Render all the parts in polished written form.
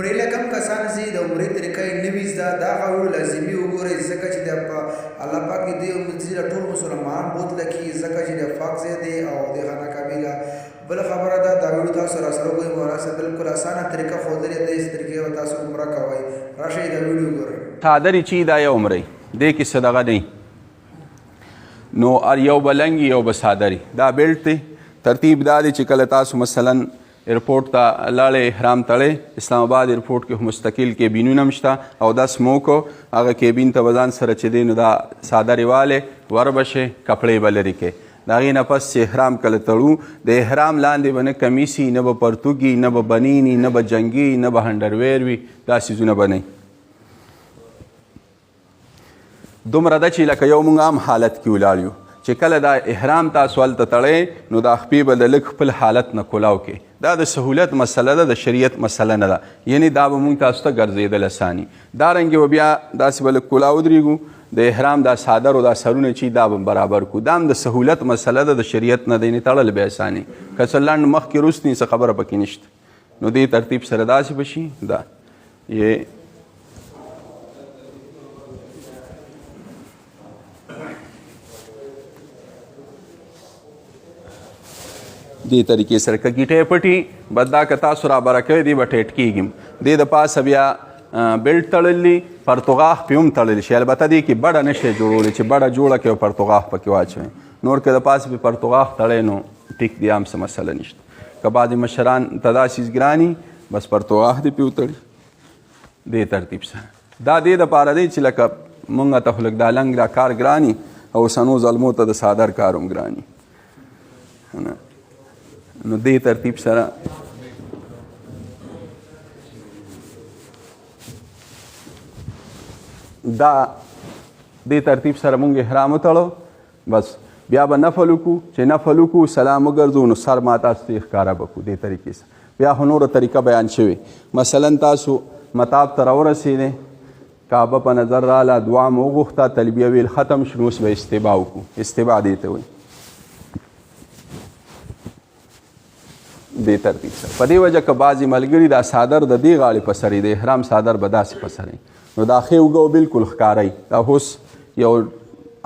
عمرې له کم کسان چې د عمرې طریقه یې نوي زده دا هغه لازمي وګورئ ځکه چې د الله پاک د دې ټول مسلمان بوتله کې ځکه چې د پاک ځای دی او د خانه کعبه بل خبره ده دا ویډیو تاسو را سره وګورئ مولا سره بالکل اسانه طریقه ښودلې ده اس طریقې تاسو عمره کوئ راشئ دا ویډیو وګورئ صادرې چې دا یو عمرې دې کې صدقه دی نو یو بلنګي یو بصادري دا بیلټ دی ترتیب دا دی چې کله تاسو مثلا ایرپورټ ته لاړې احرام تړې اسلام آباد ایرپورټ کې مستقل کیبینونه هم شته او دا سموکو هغه کیبین ته به ځان سره چې دی نو دا صادرې والې وربشې کپړې به لرې کې د هغې نه پس چې احرام کله تړو د احرام لاندې به نه کمیسي نه به پرتوګي نه به بنیني نه به جنګي نه به هنډرویر وي دا څیزونه به نه دومره ده چې لکه یو موږ عام حالت کې ولاړ یو چې کله دا احرام تاسو هلته تړئ نو دا خپې به د لږ خپل حالت نه کولاو کې دا د سهولت مسله ده د شریعت مسله نه ده یعنی دا به موږ تاسو ته ګرځېدل اساني دارنګې به بیا داسې به لږ کولا ودرېږو د احرام دا صادر او دا سرونه چې دا به برابر کړو دا هم د سهولت مسله ده د شریعت نه ده یعنې تړل به اساني که څه لنډ مخکې وروستې څه خبره پکې نشته نو دې ترتیب سره داسې به شي دا یې دې طریقې سره که ګیټۍ پټي بد دا که تاسو رابره کوئ دې به ټیټ کېږي دې د پاسه بیا بیلټ تړلی پرتوغاښ پې هم تړلی شي البته دې کې بډه نه شئ جوړولی چې بډه جوړه کړئ او پرتوغاښ پکې واچوئ نور که د پاسه پې پرتوغاښ تړی نو ټیک دی هم څه مسله نشته که بعضې مشران ته دا څیز ګراني بس پرتوغاښ دې پې وتړي دې ترتیب سره دا دې دپاره دی چې لکه مونږ ته خو لږ دا لنګ دا کار ګراني او اوسنو ظلمو ته د صادر کار هم ګراني نو دې ترتیب سره دا دې ترتیب سره مونږ احرام وتړو بس بیا به نفل وکړو چې نفل وکړو سلام وګرځو نو سر ما تاسو ته ښکاره به کړو دې طریقې سره بیا خو نوره طریقه بیان شوې مثلا تاسو مطاب ته راورسېدې کعبه په نظر راله دعا مو وغوښته تلبیه ویل ختم شو اوس به استبا وکړو استبا دې ته وایي دې ترتیب سره په دې وجه که بعضې ملګري دا صادر د دې غاړې په سر د احرام صادر به داسې په سر نو دا ښې اوږه بالکل ښکارئ دا اوس یو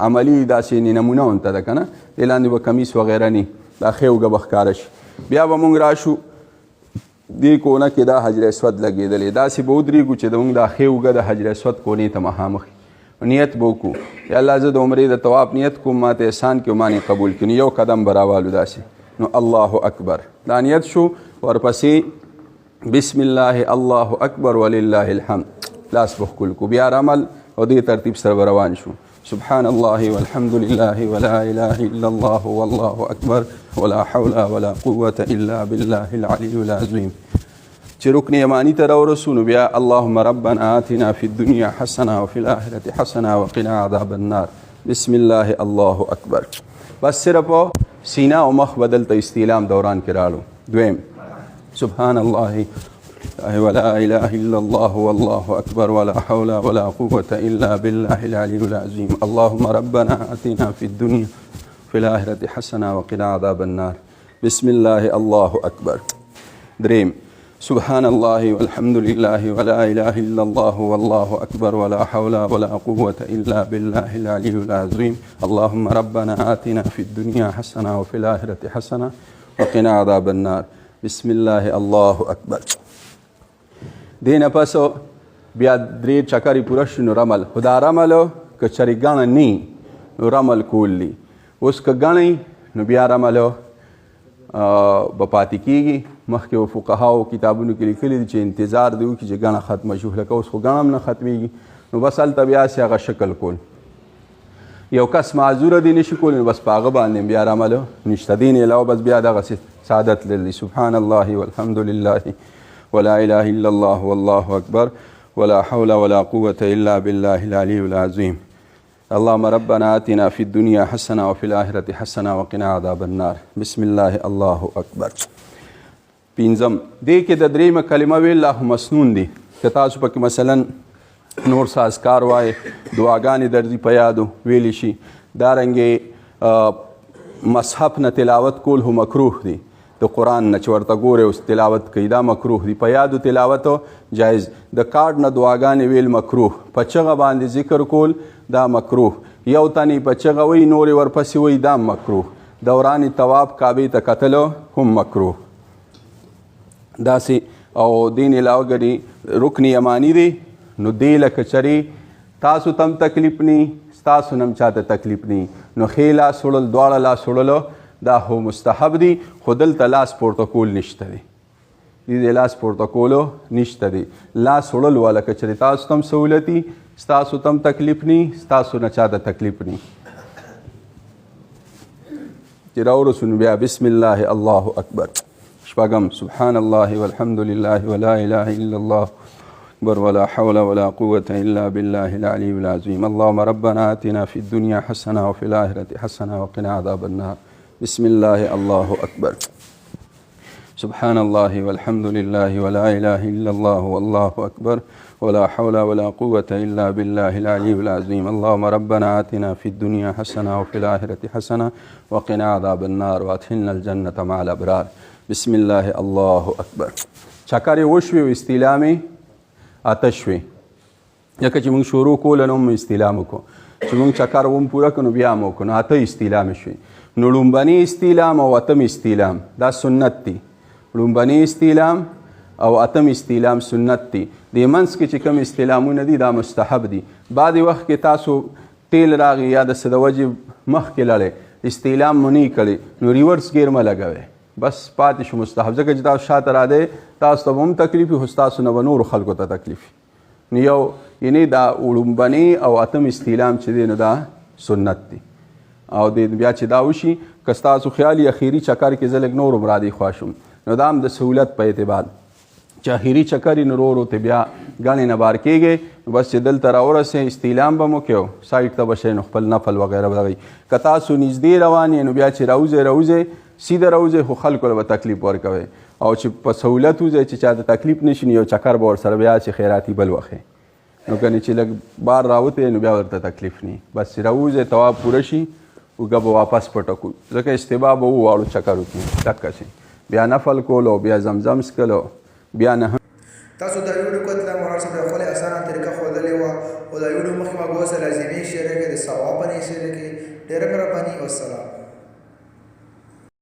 عملي داسې نمونه ونته ده که نه دې لاندې به کمیس وغیره نه دا ښې اوږه به ښکاره شي بیا به مونږ راشو دې کونه کې دا حجر اسود لګېدلې داسې به ودرېږو چې د مونږ دا ښې اوږه د حجر اسود کونې ته مخامخ نیت به وکړو یا الله زه د عمرې د طواف نیت کوم ما ته احسان کړي ما نه قبول کړي یو قدم به راوالو داسې نو الله اکبر دا نیت شو ورپسې بسم الله الله اکبر ولله الحمد لاس به ښکل کړو بیا رمل او دې ترتیب سره به روان شو سبحان الله والحمد لله ولا اله الا الله والله اکبر ولا حول ولا قوة الا بالله العلي العظيم چې رکن یمانی ته راورسو نو بیا اللهم ربنا آتنا في الدنيا حسنه وفي الاخره حسنه وقنا عذاب النار بسم الله الله اکبر بس صرف سینه او مخ بدل ته استعلام دوران کې راړو دویم سبحان الله ولا اله الا الله والله اکبر ولا حول ولا قوة الا بالله العلي العظيم اللهم ربنا آتنا في الدنيا في الآخرة حسنه وقنا عذاب النار بسم الله الله اکبر دریم سبحان الله والحمد لله ولا اله الا الله والله اكبر ولا حول ولا قوة الا بالله العلي العظيم اللهم ربنا آتنا في الدنيا حسنه وفي الآخرة حسنه وقنا عذاب النار بسم الله الله اکبر دین پس بیا درې چکرې پوره شو نو رمل خو دا رمل که چرې ګڼه نه نو رمل کول دي اوس که ګڼئ نو بیا رمل به پاتې کېږي مخکې و فقهاو کتابونو کې لیکلي دي چې انتظار دی وکړي چې ګڼه ختمه شو لکه اوس خو ګڼه هم نه ختمېږي نو بس هلته بیا سې هغه شکل کول یو کس معذوره دی نشي کولی نو بس په هغه باندې بیا رمل نشته دین علاوه بس بیا دغسې سعادت لري سبحان الله والحمد لله ولا اله الا الله والله اکبر ولا حول ولا قوة الا بالله العلي العظيم اللهم ربنا آتنا في الدنيا حسنه وفي الآخرة حسنه وقنا عذاب النار بسم الله الله اکبر پنځم دې کې د درېیمه کلمه ویل الله مسنون دي که تاسو پکې مثلا نور څه اذکار وایې دعاګانې درځي په یادو ویلی شي دارنګې مصحف نه تلاوت کول هم مکروه دي د قرآن نه چې ورته ګورې اوس تلاوت کوي دا مکروه دی. په یادو تلاوت جایز، د کارډ نه دعاګانې ویل مکروه، په چغه باندې ذکر کول دا مکروه، یو تنې په چغه وی نورې ورپسې وی دا مکروه، دوران طواف کعبې ته کتل هم مکروه. داسې او دین علاوه ګډي رکن یمانی دی نو دی لکه چرې تاسو تم تکلیف نی ستاسو نم چاته تکلیف نی نو ښې لاس وړل دواړه لاس وړلو دا هو مستحب دی، خو دلته لاس پورته کول نشته دی، دې لاس پورته کولو نشته دی. لاس وړل والا که چرې تاسو تم سهولتي ستاسو تم تکلیف نی ستاسو نه چاته تکلیف نی. چې راورسو نو بیا بسم الله الله اکبر، شپږم سبحان الله والحمد لله ولا اله الا الله اکبر ولا حول ولا قوة الا بالله العلي العظيم. اللهم ربنا آتنا في الدنيا حسنة وفي الآخرة حسنة وقنا عذاب النار. بسم الله الله أكبر، سبحان الله والحمد لله ولا إله إلا الله والله أكبر ولا حول ولا قوة إلا بالله العلي العظيم. اللهم ربنا آتنا في الدنيا حسنة وفي الآخرة حسنة وقنا عذاب النار وادخلنا الجنة مع الأبرار. بسم الله الله أكبر. چکر وشوي و استلامي آتشوي یکه چې موږ شروع کول نو موږ استلام وکړو، چې موږ چکر وم پوره کړو بیا مو وکړو نو اته استلام شوي. نو لومبني استلام او اتم استلام دا سنت دي، لومبني استلام او اتم استلام سنت دي. د منځ کې چې کوم استلامونه دي دا مستحب دي. بعضې وخت کې تاسو تیل راغی یا د څه د وجې مخکې لاړی استلام مو نه کړی نو ریورس ګیر مه لګوئ، بس پاتې شو مستحب، ځکه چې تاسو شاته راځئ تاسو ته به هم تکلیف وي خو ستاسو نه به نورو خلکو ته تکلیف وي. نو یو یعنې دا لومبني او اتم استلام چې دی نو دا سنت دی. او بیا چې دا وشي که ستاسو خیال یې اخري چکر کې زه لږ نور هم رادې خوا شم نو دا هم د سهولت په اعتبار چې اخري چکر یې نو ورو ته بیا ګڼې نه بار کېږئ، بس چې دلته راورسئ استلام به مو کوو سایډ ته به شئ نو خپل نفل وغیره به دغئ. که تاسو نږدې روان یې نو بیا چې راوځئ سیده راوځئ خو خلکو له به تکلیف ورکوئ، او چې په سهولت وځئ چې چاته تکلیف نشي نو یو چکر به ورسره بیا چې خیراتي بل وخی نو کنې چې لږ بار راوتی نو بیا ورته تکلیف نی، بس چې راوځئ طواف پوره شي اوږه به واپس پټه کړو، ځکه استبا به وواړو چکر وکړي ټکه شي بیا نفل کولو بیا زمزم څکلو بیا نه. تاسو دا ویډیو کتل مولانا صاحب د خپلې اسانه طریقه ښودلې وه او دا ویډیو مخکې ما ګوسه لازمي شیره کړئ د ثواب باندې شیره کړئ. ډېره مهرباني والسلام.